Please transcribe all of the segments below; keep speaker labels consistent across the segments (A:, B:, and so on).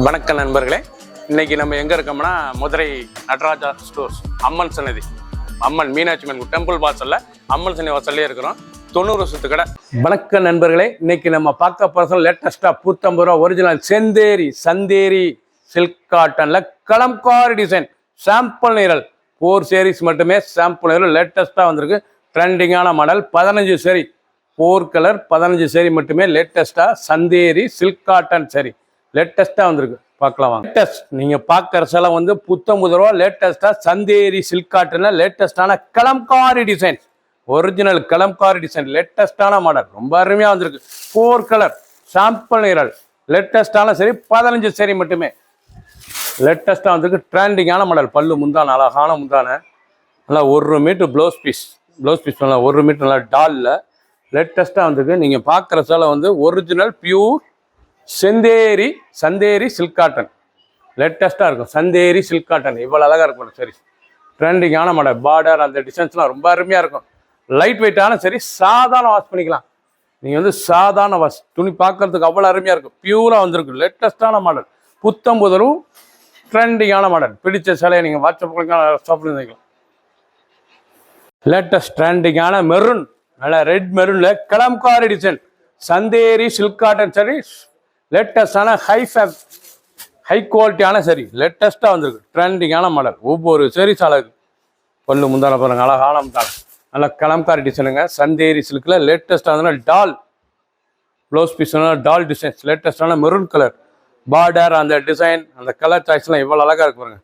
A: வணக்கம் நண்பர்களே, இன்னைக்கு நம்ம எங்க இருக்கோம்னா மதுரை நடராஜா ஸ்டோர்ஸ் அம்மன் சன்னதி, அம்மன் மீனாட்சி அம்மன் டெம்பிள் வாசல்ல அம்மன் சன்னதி வாசல்லே இருக்கிறோம். 90 வருஷத்து கடை. வணக்கம் நண்பர்களே, இன்னைக்கு நம்ம பார்க்க போற லேட்டஸ்டா 50 ரூபா ஒரிஜினல் சந்தேரி சில்க் காட்டன்ல கலம்காரி டிசைன் சாம்பிள் நீரல் 4 sarees மட்டுமே. சாம்பிள் நீரல் லேட்டஸ்டா வந்திருக்கு. ட்ரெண்டிங்கான மாடல் 15 saree 4 கலர் 15 saree மட்டுமே. லேட்டஸ்டா சந்தேரி சில்க் காட்டன் saree லேட்டஸ்ட்டாக வந்திருக்கு. பார்க்கலாம் வாங்க. லேட்டஸ்ட் நீங்கள் பார்க்குற சில வந்து 19 ரூபா. லேட்டஸ்ட்டாக சந்தேரி சில்க் காட்டனில் லேட்டஸ்ட்டான kalamkari design, original kalamkari design, லேட்டஸ்ட்டான மாடல், ரொம்ப அருமையாக வந்திருக்கு. 4 கலர் சாம்பிள் நீரல் லேட்டஸ்ட்டான சரி 15 சரி மட்டுமே. லேட்டஸ்ட்டாக வந்திருக்கு. ட்ரெண்டிங்கான மாடல். பல்லு முந்தான அழகான முந்தான, நல்லா 1 மீட்டர் ப்ளவுஸ் பீஸ் நல்லா 1 மீட்டர் நல்லா டாலில் லேட்டஸ்ட்டாக வந்திருக்கு. நீங்கள் பார்க்குற சில வந்து original pure Chanderi silk cotton லேட்டஸ்ட்டாக இருக்கும். சந்தேரி சில்க் காட்டன் இவ்வளோ அழகாக இருக்கும். சரி, ட்ரெண்டிங்கான மாடல். பார்டர் அந்த டிசைன்ஸ்லாம் ரொம்ப அருமையாக இருக்கும். லைட் வெயிட்டான சரி, சாதாரண வாஷ் பண்ணிக்கலாம். நீங்கள் வந்து சாதாரண வாஷ் துணி பார்க்கறதுக்கு அவ்வளோ அருமையாக இருக்கும். பியூராக வந்திருக்கு. லேட்டஸ்ட்டான மாடல் 19 ரூபா. ட்ரெண்டிங்கான மாடல். பிடிச்ச சிலையை நீங்கள் வாட்ஸ்அப் சாப்பிட்டு. லேட்டஸ்ட் ட்ரெண்டிங்கான மெரூன், நல்லா ரெட் மெரூனில் kalamkari design Chanderi silk cotton sari. லேட்டஸ்டான ஹை குவாலிட்டியான சரி லேட்டஸ்ட்டாக வந்திருக்கு. ட்ரெண்டிங்கான மாடல். ஒவ்வொரு sarees அழகு. பல்லு முந்தான பாருங்க, அழகான முந்தான, நல்லா கலம்காரி டிசைனுங்க. சந்தேரி சில்கில் லேட்டஸ்ட்டாக வந்து டால் ப்ளவுஸ் பீஸ், டால் டிசைன்ஸ், லேட்டஸ்டான மெரூன் கலர். பார்டர் அந்த டிசைன் அந்த கலர் சாய்ஸ்லாம் இவ்வளோ அழகாக இருக்கு பாருங்க.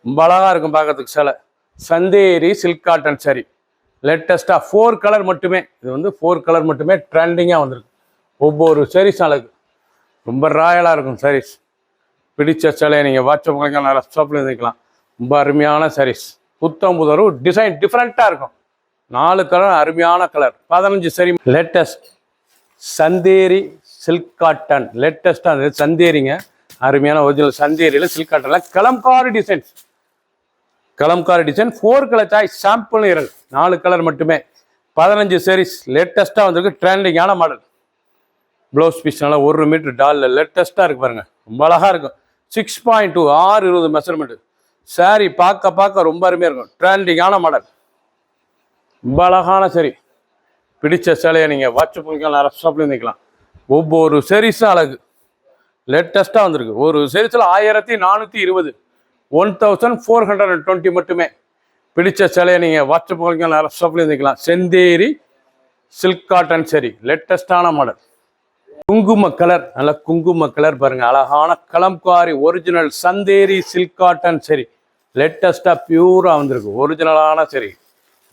A: ரொம்ப அழகாக இருக்கும் பார்க்கறதுக்கு. சில சந்தேரி சில்க் காட்டன் சரி லேட்டஸ்ட்டாக 4 கலர் மட்டுமே. இது வந்து 4 கலர் மட்டுமே. ட்ரெண்டிங்காக வந்திருக்கு. ஒவ்வொரு sarees அழகு. ரொம்ப ராயலாக இருக்கும் sarees. பிடிச்ச சிலையை நீங்கள் வாட்ஸ்அப் நல்லா ஷாப்பில் இருந்துக்கலாம். ரொம்ப அருமையான sarees. 19 ரூபா. டிசைன் டிஃப்ரெண்ட்டாக இருக்கும். 4 கலர் அருமையான colour. 15 saree. Latest Chanderi silk cotton லேட்டஸ்ட்டாக சந்தேரிங்க. அருமையான ஒரிஜினல் சந்தேரியில் சில்க் காட்டனில் kalamkari designs. Kalamkari design 4 colour choice. Sample நீரல் 4 கலர் மட்டுமே. 15 sarees. லேட்டஸ்ட்டாக வந்திருக்கு. ட்ரெண்டிங்கான மாடல். ப்ளவுஸ் பீஸ் நல்லா 1 மீட்டர் டாலில் லேட்டஸ்ட்டாக இருக்கு பாருங்க. ரொம்ப அழகாக இருக்கும். 6.2 6.20 மெஷர்மெண்ட்டு. சாரி பார்க்க ரொம்ப அருமையாக இருக்கும். ட்ரெண்டிங்கான மாடல். ரொம்ப அழகான சரி. பிடிச்ச சிலையை நீங்கள் வாட்ஸ்அப் ஷாப்ல இருந்துக்கலாம். ஒவ்வொரு sareesம் அழகு. லேட்டஸ்ட்டாக வந்திருக்கு. ஒரு sareesல 1420 1420 மட்டுமே. பிடிச்ச சிலையை நீங்கள் வாட்ஸ்அப் ஷாப்ல இருந்துக்கலாம். Chanderi silk cotton sari லேட்டஸ்டான model. குங்கும கலர், நல்ல குங்கும கலர் பாருங்க. அழகான Kalamkari original Chanderi silk cotton சரி லேட்டஸ்டா பியூரா வந்திருக்கு. ஒரிஜினலான சரி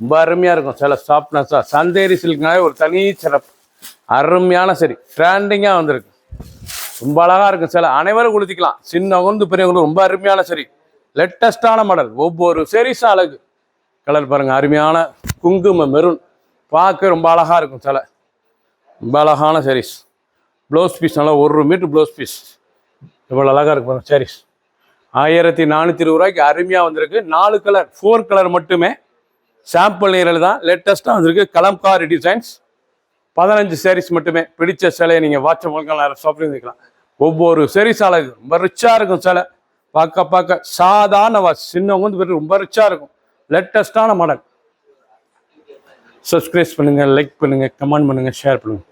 A: ரொம்ப அருமையா இருக்கும். சில சாஃப்ட்னஸா சந்தேரி சில்க்னாலே ஒரு தனி சிறப்பு. அருமையான சரி ட்ரெண்டிங்கா வந்திருக்கு. ரொம்ப அழகா இருக்கும். சில அனைவரும் குளித்திக்கலாம். சின்னவங்க பெரியவங்களும் ரொம்ப அருமையான சரி லேட்டஸ்டான மாடல். ஒவ்வொரு sareesம் அழகு. கலர் பாருங்க, அருமையான குங்கும மெரூன். பார்க்க ரொம்ப அழகா இருக்கும். சில ரொம்ப அழகான sarees. ப்ளவுஸ் பீஸ் நல்லா 1 மீட்டர் ப்ளவுஸ் பீஸ். இவ்வளோ அழகாக இருக்கும் sarees. 1420 ரூபாய்க்கு அருமையாக வந்திருக்கு. 4 கலர் 4 கலர் மட்டுமே. சாம்பிள் நீரல் தான். லேட்டஸ்ட்டாக வந்திருக்கு. கலம்காரி டிசைன்ஸ் 15 sarees மட்டுமே. பிடிச்ச சிலையை நீங்கள் வாட்ஸ்அப் ஷாப்பில் இருந்துக்கலாம். ஒவ்வொரு sarees அழகு. ரொம்ப ரிச்சாக இருக்கும். சிலை பார்க்க சாதாரண வாட்ச். சின்னவங்க ரொம்ப ரிச்சாக இருக்கும். லேட்டஸ்டான மாடல். சப்ஸ்கிரைப் பண்ணுங்கள், லைக் பண்ணுங்கள், கமெண்ட் பண்ணுங்கள், ஷேர் பண்ணுங்கள்.